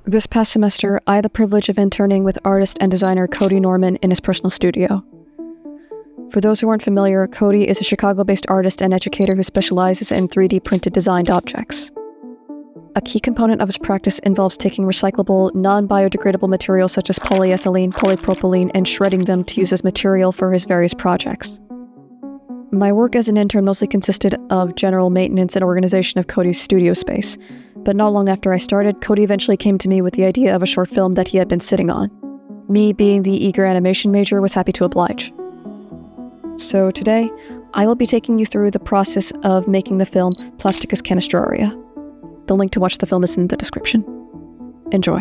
This past semester, I had the privilege of interning with artist and designer Cody Norman in his personal studio. For those who aren't familiar, Cody is a Chicago-based artist and educator who specializes in 3D printed designed objects. A key component of his practice involves taking recyclable, non-biodegradable materials such as polyethylene, polypropylene, and shredding them to use as material for his various projects. My work as an intern mostly consisted of general maintenance and organization of Cody's studio space, but not long after I started, Cody eventually came to me with the idea of a short film that he had been sitting on. Me, being the eager animation major, was happy to oblige. So today, I will be taking you through the process of making the film Plasticus Canistraria. The link to watch the film is in the description. Enjoy.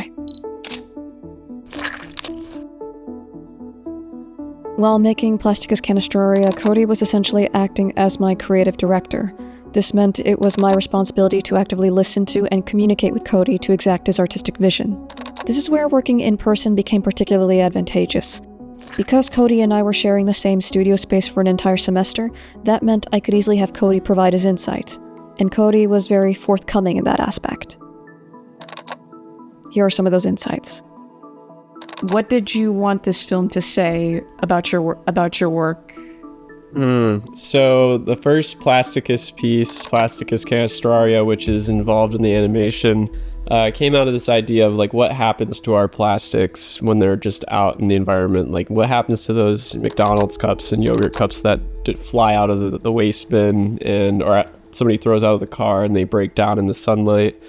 While making Plasticus Canistraria, Cody was essentially acting as my creative director. This meant it was my responsibility to actively listen to and communicate with Cody to exact his artistic vision. This is where working in person became particularly advantageous. Because Cody and I were sharing the same studio space for an entire semester, that meant I could easily have Cody provide his insight. And Cody was very forthcoming in that aspect. Here are some of those insights. What did you want this film to say about your work? So the first Plasticus piece, Plasticus Canistraria, which is involved in the animation, came out of this idea of like what happens to our plastics when they're just out in the environment. Like what happens to those McDonald's cups and yogurt cups that fly out of the waste bin or somebody throws out of the car and they break down in the sunlight.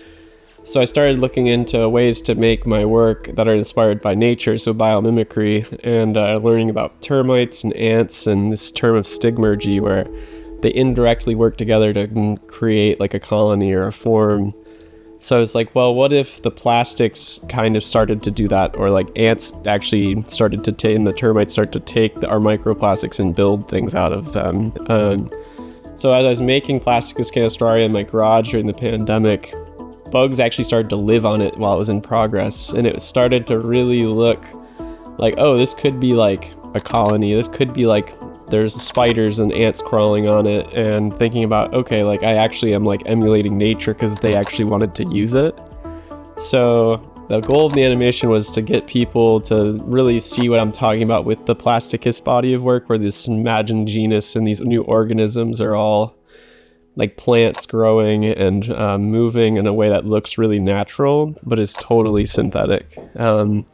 So I started looking into ways to make my work that are inspired by nature, so biomimicry, and learning about termites and ants and this term of stigmergy, where they indirectly work together to create like a colony or a form. So I was like, well, what if the plastics kind of started to do that, or like ants actually started to take, and the termites start to take our microplastics and build things out of them. So as I was making Plasticus Canistraria in my garage during the pandemic, bugs actually started to live on it while it was in progress, and it started to really look like, oh, this could be like a colony. This could be like there's spiders and ants crawling on it, and thinking about, okay, like I actually am like emulating nature because they actually wanted to use it. So the goal of the animation was to get people to really see what I'm talking about with the Plasticus body of work, where this imagined genus and these new organisms are all like plants growing and moving in a way that looks really natural, but is totally synthetic. And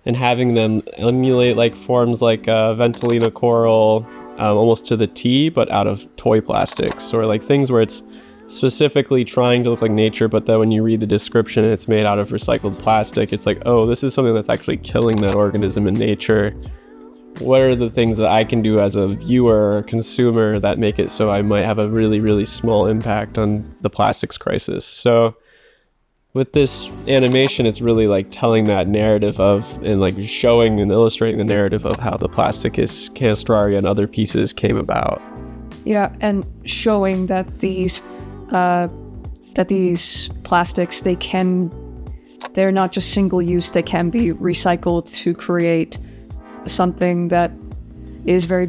having them emulate like forms like Ventolina coral, almost to the T, but out of toy plastics, or like things where it's specifically trying to look like nature, but then when you read the description, it's made out of recycled plastic. It's like, oh, this is something that's actually killing that organism in nature. What are the things that I can do as a viewer or consumer that make it so I might have a really, really small impact on the plastics crisis? So with this animation, it's really like telling that narrative of, and like showing and illustrating the narrative of how the Plasticus Canistraria and other pieces came about. Yeah, and showing that these plastics, they're not just single use, they can be recycled to create something that is very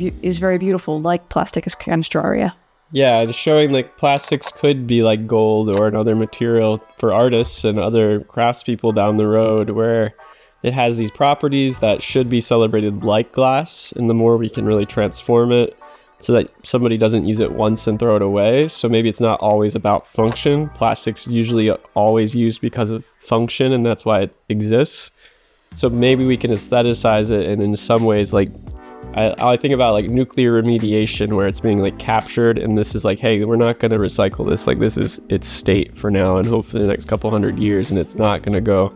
beautiful, like Plasticus Canistraria. Yeah, just showing like plastics could be like gold or another material for artists and other craftspeople down the road, where it has these properties that should be celebrated like glass, and the more we can really transform it so that somebody doesn't use it once and throw it away. So maybe it's not always about function. Plastic's usually always used because of function, and that's why it exists. So maybe we can aestheticize it, and in some ways, like I think about like nuclear remediation, where it's being like captured, and this is like, hey, we're not going to recycle this. Like this is its state for now, and hopefully the next couple hundred years, and it's not going to go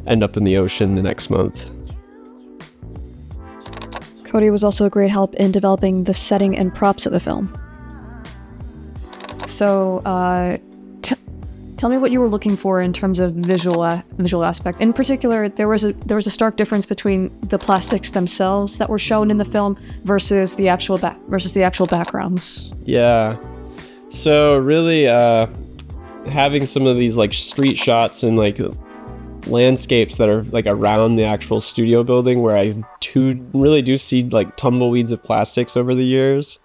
end up in the ocean the next month. Cody was also a great help in developing the setting and props of the film. So, tell me what you were looking for in terms of visual aspect. In particular, there was a stark difference between the plastics themselves that were shown in the film versus the actual backgrounds. Yeah. So really, having some of these like street shots and like landscapes that are like around the actual studio building, where I really do see like tumbleweeds of plastics over the years,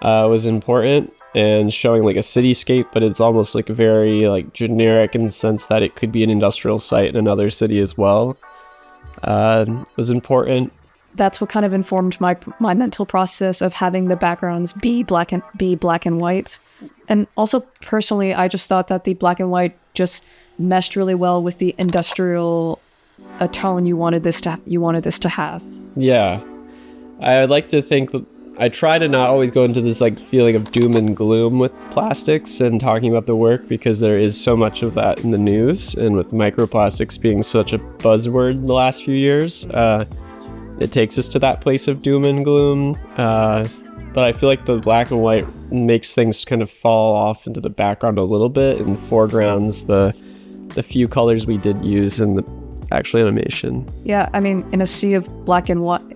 was important. and showing like a cityscape, but it's almost like very like generic in the sense that it could be an industrial site in another city as well. Was important. That's what kind of informed my mental process of having the backgrounds be black and white. And also personally, I just thought that the black and white just meshed really well with the industrial tone you wanted this to have. Yeah, I would like to think that I try to not always go into this like feeling of doom and gloom with plastics and talking about the work, because there is so much of that in the news, and with microplastics being such a buzzword the last few years, it takes us to that place of doom and gloom. But I feel like the black and white makes things kind of fall off into the background a little bit and foregrounds the few colors we did use in the actual animation. Yeah, I mean, in a sea of black and white,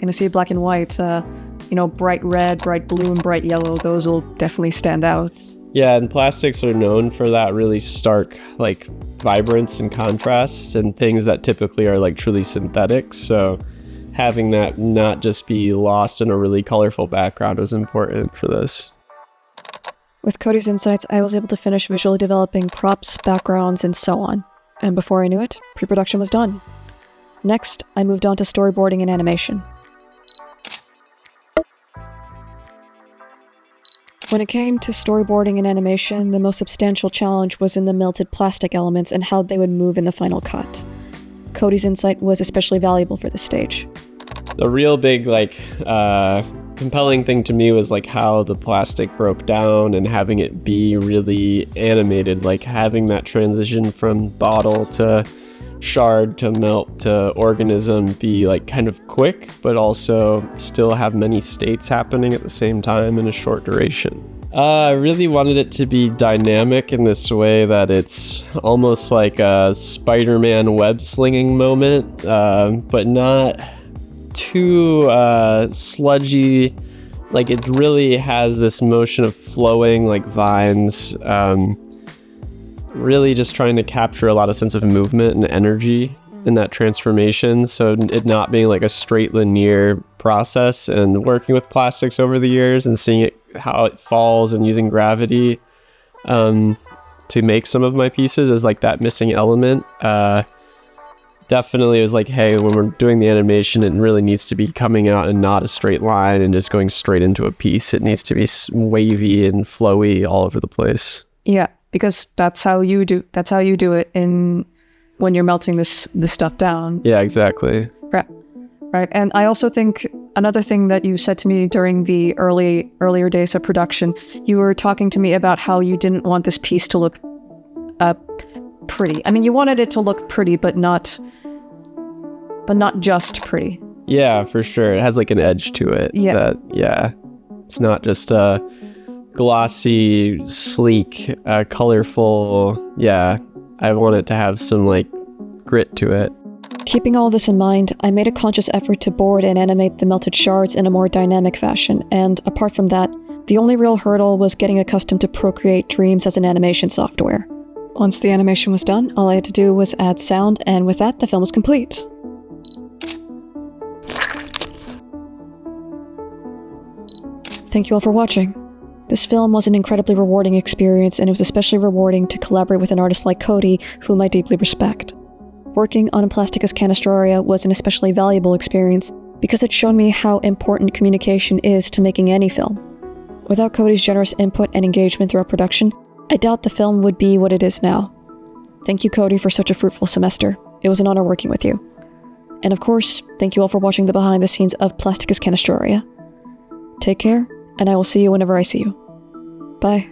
bright red, bright blue, and bright yellow, those will definitely stand out. Yeah, and plastics are known for that really stark, like, vibrance and contrasts and things that typically are, like, truly synthetic. So having that not just be lost in a really colorful background was important for this. With Cody's insights, I was able to finish visually developing props, backgrounds, and so on. And before I knew it, pre-production was done. Next, I moved on to storyboarding and animation. When it came to storyboarding and animation, the most substantial challenge was in the melted plastic elements and how they would move in the final cut. Cody's insight was especially valuable for this stage. The real big, compelling thing to me was, how the plastic broke down and having it be really animated, having that transition from bottle to shard to melt to organism be, kind of quick, but also still have many states happening at the same time in a short duration. I really wanted it to be dynamic in this way that it's almost like a Spider-Man web-slinging moment, but not too sludgy. It really has this motion of flowing like vines, really just trying to capture a lot of sense of movement and energy in that transformation, so it not being like a straight linear process. And working with plastics over the years and seeing it, how it falls, and using gravity to make some of my pieces as that missing element, definitely was hey, when we're doing the animation, it really needs to be coming out and not a straight line and just going straight into a piece. It needs to be wavy and flowy all over the place. Yeah, because that's how you do it when you're melting this stuff down. Yeah, exactly. Right. And I also think another thing that you said to me during the earlier days of production, you were talking to me about how you didn't want this piece to look pretty. I mean, you wanted it to look pretty, but not just pretty. Yeah, for sure. It has an edge to it. Yeah. It's not just a glossy, sleek, colorful. Yeah, I want it to have some grit to it. Keeping all this in mind, I made a conscious effort to board and animate the melted shards in a more dynamic fashion, and apart from that, the only real hurdle was getting accustomed to Procreate Dreams as an animation software. Once the animation was done, all I had to do was add sound, and with that, the film was complete. Thank you all for watching. This film was an incredibly rewarding experience, and it was especially rewarding to collaborate with an artist like Cody, whom I deeply respect. Working on Plasticus Canistraria was an especially valuable experience because it showed me how important communication is to making any film. Without Cody's generous input and engagement throughout production, I doubt the film would be what it is now. Thank you, Cody, for such a fruitful semester. It was an honor working with you. And of course, thank you all for watching the behind the scenes of Plasticus Canistraria. Take care, and I will see you whenever I see you. Bye.